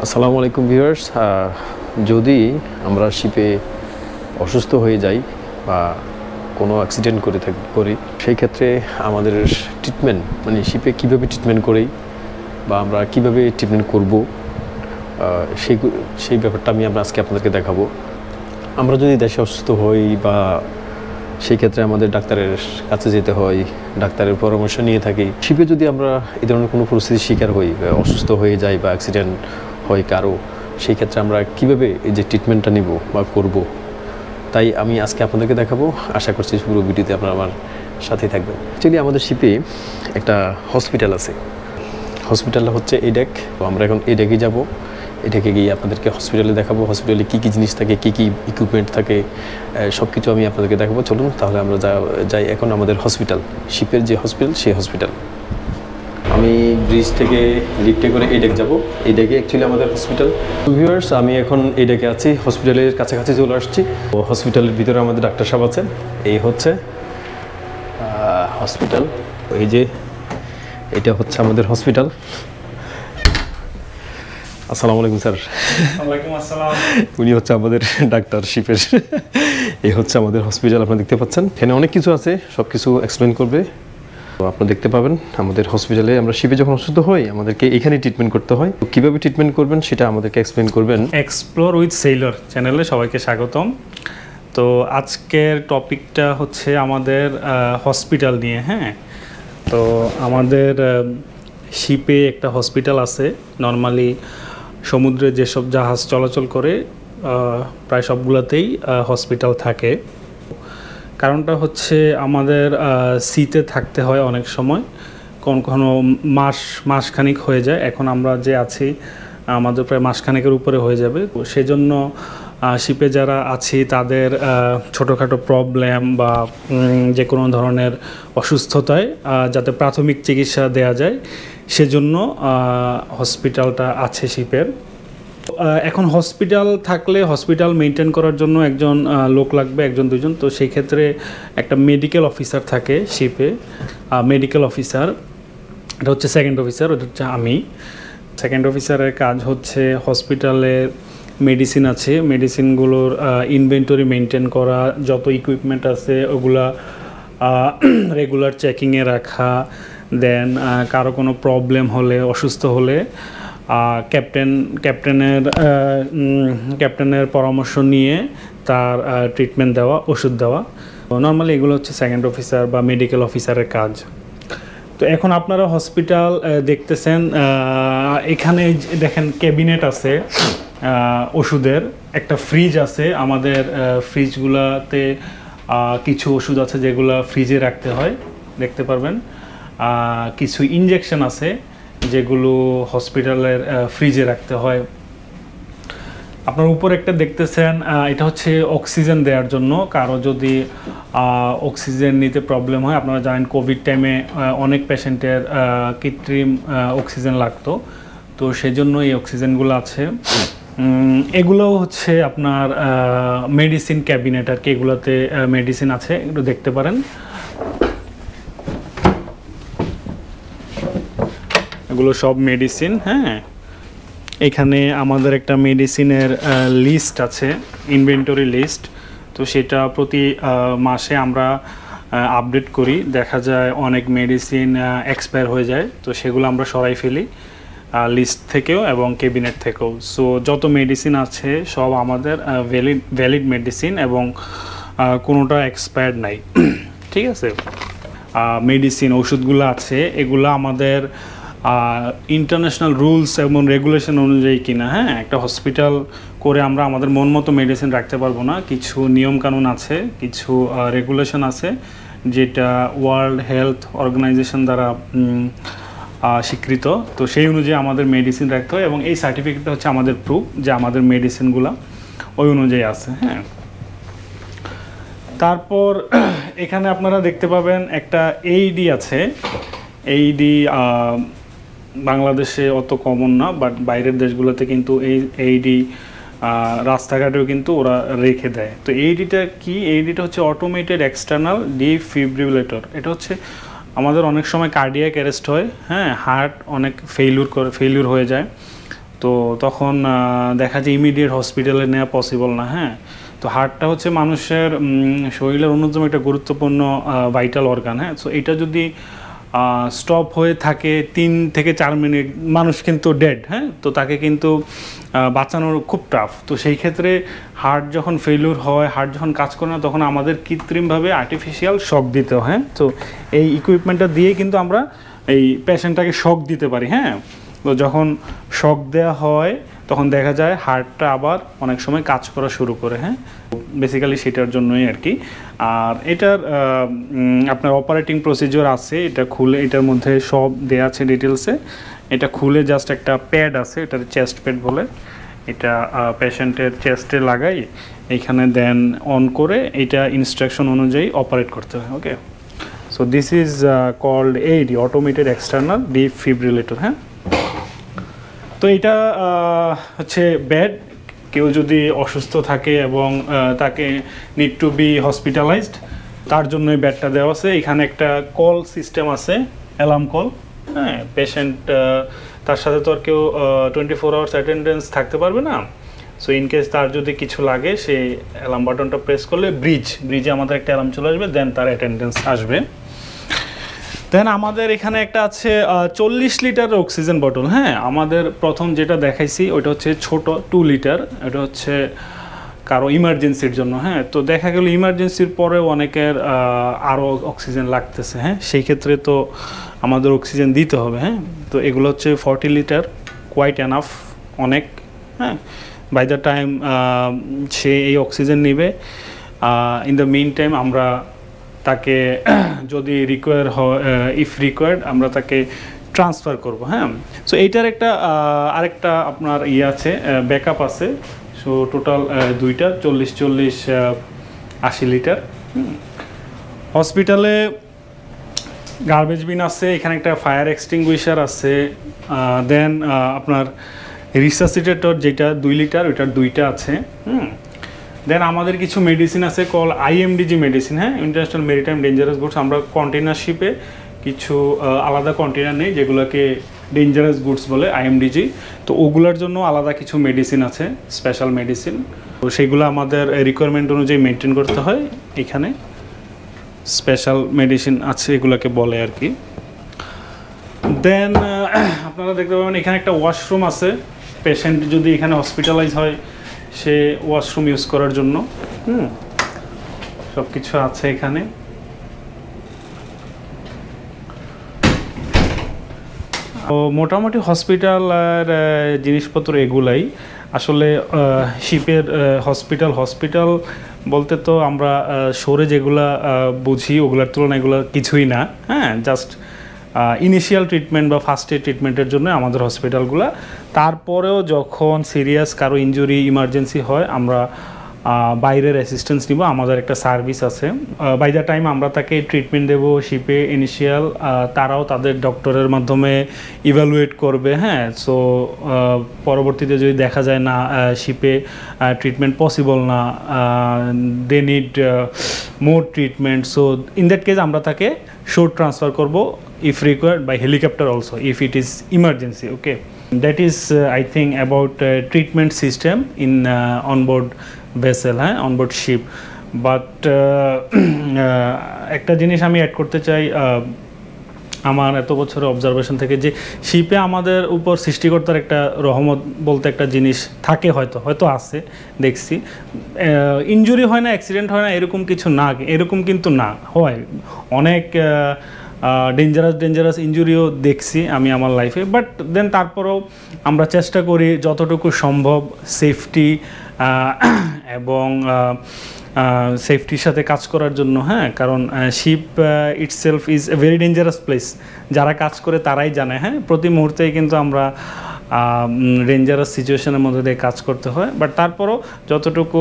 আসসালামু আলাইকুম ভিউয়ার্স। যদি আমরা শিপে অসুস্থ হয়ে যাই বা কোনো অ্যাক্সিডেন্ট করি সেই ক্ষেত্রে আমাদের ট্রিটমেন্ট মানে শিপে কীভাবে ট্রিটমেন্ট করি বা আমরা কীভাবে ট্রিটমেন্ট করব সেই ব্যাপারটা আমি আজকে আপনাদেরকে দেখাবো। আমরা যদি দেশে অসুস্থ হই বা সেই ক্ষেত্রে আমাদের ডাক্তারের কাছে যেতে হয়, ডাক্তারের পরামর্শ নিয়ে থাকি। শিপে যদি আমরা এই ধরনের কোনো পরিস্থিতির শিকার হই, অসুস্থ হয়ে যাই বা অ্যাক্সিডেন্ট হয় কারো, সেই ক্ষেত্রে আমরা কীভাবে এই যে ট্রিটমেন্টটা নিব বা করব, তাই আমি আজকে আপনাদেরকে দেখাবো। আশা করছি পুরো ভিডিওতে আপনারা আমার সাথেই থাকবেন। অ্যাকচুয়ালি আমাদের শিপে একটা হসপিটাল আছে। হসপিটালটা হচ্ছে এই ডেক। তো আমরা এখন এই ডেকে যাবো। এটাকে গিয়ে আপনাদেরকে হসপিটালে দেখাবো। হসপিটালে কী কী জিনিস থাকে, কী কী ইকুইপমেন্ট থাকে, সব কিছু আমি আপনাদেরকে দেখাবো। চলুন তাহলে আমরা যাই এখন আমাদের হসপিটাল, শিপের যে হসপিটাল সেই হসপিটাল। আমি ব্রিজ থেকে লিফটে করে এই ডেক যাবো। এই ডেকে অ্যাকচুয়ালি আমাদের হসপিটাল। ভিউয়ার্স, আমি এখন এই ডেকে আছি, হসপিটালের কাছাকাছি চলে আসছি। তো হসপিটালের ভিতরে আমাদের ডাক্তার সাহেব আছেন। এই হচ্ছে হসপিটাল। এই যে এটা হচ্ছে আমাদের হসপিটাল। আসসালামু আলাইকুম স্যার। ওয়ালাইকুম আসসালাম। উনি হচ্ছে আমাদের ডাক্তার শিপের। এই হচ্ছে আমাদের হসপিটাল। আপনারা দেখতে পাচ্ছেন এখানে অনেক কিছু আছে, সব কিছু এক্সপ্লেন করবে। তো আপনারা দেখতে পাবেন আমাদের হসপিটালে আমরা শিপে যখন অসুস্থ হই আমাদেরকে এখানে ট্রিটমেন্ট করতে হয়। তো কীভাবে ট্রিটমেন্ট করবেন সেটা আমাদেরকে এক্সপ্লেন করবেন। এক্সপ্লোর উইথ সেইলর চ্যানেলে সবাইকে স্বাগতম। তো আজকের টপিকটা হচ্ছে আমাদের হসপিটাল নিয়ে। হ্যাঁ, তো আমাদের শিপে একটা হসপিটাল আছে। নর্মালি সমুদ্রে যেসব জাহাজ চলাচল করে প্রায় সবগুলোতেই হসপিটাল থাকে। কারণটা হচ্ছে আমাদের সিতে থাকতে হয় অনেক সময়, কোনো মাসখানিক হয়ে যায়। এখন আমরা যে আছি আমাদের প্রায় মাসখানেকের উপরে হয়ে যাবে। সেজন্য শিপে যারা আছি তাদের ছোটোখাটো প্রবলেম বা যে কোনো ধরনের অসুস্থতায় যাতে প্রাথমিক চিকিৎসা দেওয়া যায় সেজন্য হসপিটালটা আছে শিপের। এখন হসপিটাল থাকলে হসপিটাল মেনটেন করার জন্য একজন লোক লাগবে, একজন দুজন। তো সেই ক্ষেত্রে একটা মেডিকেল অফিসার থাকে শিপে। মেডিকেল অফিসার এটা হচ্ছে সেকেন্ড অফিসার, ওটা হচ্ছে আমি। সেকেন্ড অফিসারের কাজ হচ্ছে হসপিটালের মেডিসিন আছে, মেডিসিনগুলোর ইনভেন্টরি মেনটেন করা, যত ইকুইপমেন্ট আছে ওগুলা রেগুলার চেকিংয়ে রাখা। দেন কারো কোনো প্রবলেম হলে, অসুস্থ হলে ক্যাপ্টেনের পরামর্শ নিয়ে তার ট্রিটমেন্ট দেওয়া, ওষুধ দেওয়া। নর্মালি এগুলো হচ্ছে সেকেন্ড অফিসার বা মেডিকেল অফিসারের কাজ। তো এখন আপনারা হসপিটাল দেখতেছেন, এখানে দেখেন ক্যাবিনেট আছে ওষুধের, একটা ফ্রিজ আছে। আমাদের ফ্রিজগুলোতে কিছু ওষুধ আছে যেগুলো ফ্রিজে রাখতে হয়, দেখতে পারবেন। কিছু ইনজেকশন আছে যেগুলো হসপিটালের ফ্রিজে রাখতে হয়। আপনার উপর একটা দেখতেছেন, এটা হচ্ছে অক্সিজেন দেওয়ার জন্য। কারো যদি অক্সিজেন নিতে প্রবলেম হয়, আপনারা জানেন কোভিড টাইমে অনেক পেশেন্টের কৃত্রিম অক্সিজেন লাগতো, তো সেজন্য এই অক্সিজেনগুলো আছে। এগুলোও হচ্ছে আপনার মেডিসিন ক্যাবিনেট আর কি, এগুলোতে মেডিসিন আছে, একটু দেখতে পারেন। এগুলো সব মেডিসিন। হ্যাঁ, এখানে আমাদের একটা মেডিসিনের লিস্ট আছে, ইনভেন্টরি লিস্ট। তো সেটা প্রতি মাসে আমরা আপডেট করি। দেখা যায় অনেক মেডিসিন এক্সপায়ার হয়ে যায়, তো সেগুলো আমরা সরাই ফেলি লিস্ট থেকেও এবং ক্যাবিনেট থেকেও। সো যত মেডিসিন আছে সব আমাদের ভ্যালিড মেডিসিন এবং কোনোটা এক্সপায়ার্ড নাই। ঠিক আছে, মেডিসিন ওষুধগুলো আছে এগুলো আমাদের ইন্টারন্যাশনাল রুলস এবং রেগুলেশন অনুযায়ী কিনা। হ্যাঁ, একটা হসপিটাল করে আমরা আমাদের মন মতো মেডিসিন রাখতে পারবো না। কিছু নিয়মকানুন আছে, কিছু রেগুলেশন আছে যেটা ওয়ার্ল্ড হেলথ অর্গানাইজেশন দ্বারা স্বীকৃত। তো সেই অনুযায়ী আমাদের মেডিসিন রাখতে হয় এবং এই সার্টিফিকেটটা হচ্ছে আমাদের প্রুফ যে আমাদের মেডিসিনগুলো ওই অনুযায়ী আছে। হ্যাঁ, তারপর এখানে আপনারা দেখতে পাবেন একটা এইডি আছে। এইডি বাংলাদেশে অত কমন না, বাট বাইরের দেশগুলোতে কিন্তু এইডি রাস্তাঘাটেও কিন্তু ওরা রেখে দেয়। তো এইডিটা কি? এইডিটা হচ্ছে অটোমেটেড এক্সটার্নাল ডিফিব্রিলেটর। এটা হচ্ছে আমাদের অনেক সময় কার্ডিয়াক অ্যারেস্ট হয়। হ্যাঁ, হার্ট অনেক ফেইলিউর হয়ে যায়, তো তখন দেখা যায় ইমিডিয়েট হসপিটালে নেওয়া পসিবল না। হ্যাঁ, তো হার্টটা হচ্ছে মানুষের শরীরের অন্যতম একটা গুরুত্বপূর্ণ ভাইটাল অর্গান। হ্যাঁ, সো এটা যদি স্টপ হয়ে থাকে 3 থেকে 4 মিনিট, মানুষ কিন্তু ডেড। হ্যাঁ, তো তাকে কিন্তু বাঁচানোর খুব টাফ। তো সেই ক্ষেত্রে হার্ট যখন ফেলিউর হয়, হার্ট যখন কাজ করে না, তখন আমাদের কৃত্রিমভাবে আর্টিফিশিয়াল শক দিতে হয়। হ্যাঁ, তো এই ইকুইপমেন্টটা দিয়ে কিন্তু আমরা এই পেশেন্টটাকে শক দিতে পারি। হ্যাঁ, তো যখন শক দেওয়া হয় তখন দেখা যায় হার্টটা আবার অনেক সময় কাজ করা শুরু করে। হ্যাঁ, বেসিক্যালি সেটার জন্যই আর কি। আর এটার আপনার অপারেটিং প্রসিজিওর আছে, এটা খুলে এটার মধ্যে সব দেওয়া আছে ডিটেলসে। এটা খুলে জাস্ট একটা প্যাড আছে, এটার চেস্ট প্যাড বলে, এটা পেশেন্টের চেস্টে লাগাই, এইখানে দেন অন করে এটা ইনস্ট্রাকশন অনুযায়ী অপারেট করতে হয়। Okay, so this is called AED, automated external defibrillator. হ্যাঁ, তো এটা হচ্ছে বেড। কেউ যদি অসুস্থ থাকে এবং তাকে নিড টু বি হসপিটালাইজড, তার জন্য এই বেডটা দেওয়া আছে। এখানে একটা কল সিস্টেম আছে, অ্যালার্ম কল। হ্যাঁ, পেশেন্ট তার সাথে তো আর কেউ 24 আওয়ার্স অ্যাটেন্ডেন্স থাকতে পারবে না। সো ইন কেস তার যদি কিছু লাগে, সে অ্যালার্ম বাটনটা প্রেস করলে ব্রিজে আমাদের একটা অ্যালার্ম চলে আসবে, দেন তার অ্যাটেন্ডেন্স আসবে। দেন আমাদের এখানে একটা আছে 40 লিটার অক্সিজেন বটল। হ্যাঁ, আমাদের প্রথম যেটা দেখাইছি ওইটা হচ্ছে ছোট 2 লিটার, এটা হচ্ছে কারো ইমার্জেন্সির জন্য। হ্যাঁ, তো দেখা গেল ইমার্জেন্সির পরেও অনেকের আরও অক্সিজেন লাগতেছে। হ্যাঁ, সেই ক্ষেত্রে তো আমাদের অক্সিজেন দিতে হবে। হ্যাঁ, তো এগুলো হচ্ছে 40 লিটার, কোয়াইট এনাফ, অনেক। হ্যাঁ, বাই দ্য টাইম সে এই অক্সিজেন নিবে, ইন দ্য মিন টাইম আমরা তাকে যদি রিকোয়ার হয়, ইফ রিকোয়ার্ড, আমরা তাকে ট্রান্সফার করব। হ্যাঁ, সো এইটার একটা আরেকটা আপনার আছে, ব্যাকআপ আছে। সো টোটাল 2টা 40 80 লিটার। হসপিটালে গার্বেজ বিন আছে, এখানে একটা ফায়ার এক্সটিংগুইশার আছে। দেন আপনার রিসাসিটেটর যেটা 2 লিটার, ওইটার 2টা আছে। দেন আমাদের কিছু মেডিসিন আছে, কল IMDG মেডিসিন। হ্যাঁ, ইন্টারন্যাশনাল মেরিটাইম ডেঞ্জারাস গুডস। আমরা কন্টেনার শিপে কিছু আলাদা কন্টেনার নেই, যেগুলোকে ডেঞ্জারাস গুডস বলে, IMDG। তো ওগুলোর জন্য আলাদা কিছু মেডিসিন আছে, স্পেশাল মেডিসিন। তো সেগুলো আমাদের রিকোয়ারমেন্ট অনুযায়ী মেনটেন করতে হয়। এখানে স্পেশাল মেডিসিন আছে, এগুলোকে বলে আর কি। দেন আপনারা দেখতে পাবেন এখানে একটা ওয়াশরুম আছে, পেশেন্ট যদি এখানে হসপিটালাইজ হয় সে ওয়াশরুম ইউজ করার জন্য। সব কিছু আছে এখানে। তো মোটামুটি হসপিটালের জিনিসপত্র এগুলাই। আসলে শিপের হসপিটাল বলতে তো আমরা শোরে যেগুলা বুঝি ওগুলোর তুলনায় এগুলো কিছুই না। হ্যাঁ, জাস্ট ইনিশিয়াল ট্রিটমেন্ট বা ফার্স্ট এড ট্রিটমেন্টের জন্য আমাদের হসপিটালগুলো। তারপরেও যখন সিরিয়াস কারো ইনজুরি ইমার্জেন্সি হয়, আমরা বাইরের অ্যাসিস্ট্যান্স নিব। আমাদের একটা সার্ভিস আছে, বাই দ্য টাইম আমরা তাকে ট্রিটমেন্ট দেব শিপে ইনিশিয়াল, তারাও তাদের ডক্টরের মাধ্যমে ইভ্যালুয়েট করবে। হ্যাঁ, সো পরবর্তীতে যদি দেখা যায় না শিপে ট্রিটমেন্ট পসিবল না, they need more treatment, so in that case আমরা তাকে শোর ট্রান্সফার করব, if required by helicopter also, if it is emergency. Okay, that is I think about treatment system in onboard vessel, onboard ship. But একটা জিনিস আমি add করতে চাই আমার এত বছরের অবজারভেশন থেকে, যে শিপে আমাদের উপর সৃষ্টিকর্তার একটা রহমত বলতে একটা জিনিস থাকে, হয়তো আছে, দেখছি। ইনজুরি হয় না, অ্যাক্সিডেন্ট হয় না, এরকম কিছু না, এরকম কিন্তু না হয়। অনেক ডেঞ্জারাস ইনজুরিও দেখছি আমি আমার লাইফে। বাট দেন তারপরেও আমরা চেষ্টা করি যতটুকু সম্ভব সেফটি এবং সেফটির সাথে কাজ করার জন্য। হ্যাঁ, কারণ ship itself is a very dangerous place. যারা কাজ করে তারাই জানে। হ্যাঁ, প্রতি মুহূর্তেই কিন্তু আমরা ডেঞ্জারাস সিচুয়েশনের মধ্যে দিয়ে কাজ করতে হয়। বাট তারপরও যতটুকু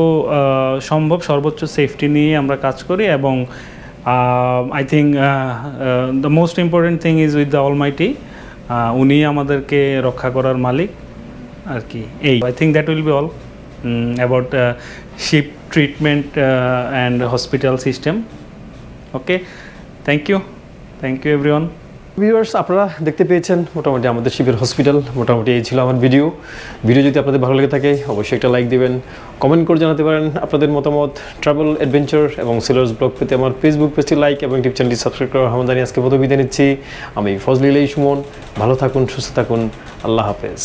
সম্ভব সর্বোচ্চ সেফটি নিয়ে আমরা কাজ করি। এবং I think the most important thing is with the Almighty, উনি আমাদেরকে রক্ষা করার মালিক আর কি। এই I think that will be all about ship treatment and hospital system. Okay, thank you everyone. Viewers, আপনারা দেখতে পেয়েছেন মোটামুটি আমাদের শিবের হসপিটাল। মোটামুটি এই ছিল আমার ভিডিও যদি আপনাদের ভালো লেগে থাকে অবশ্যই একটা লাইক দিবেন, কমেন্ট করে জানাতে পারেন আপনাদের মতামত। ট্রাভেল অ্যাডভেঞ্চার এবং সেলার্স ব্লগ পেতে আমার ফেসবুক পেজটি লাইক এবং ইউটিউব চ্যানেলটি সাবস্ক্রাইব করার আহ্বান জানিয়ে আজকে বিদায় নিচ্ছি। আমি ফজলিল সুমন। ভালো থাকুন, সুস্থ থাকুন, আল্লাহ হাফেজ।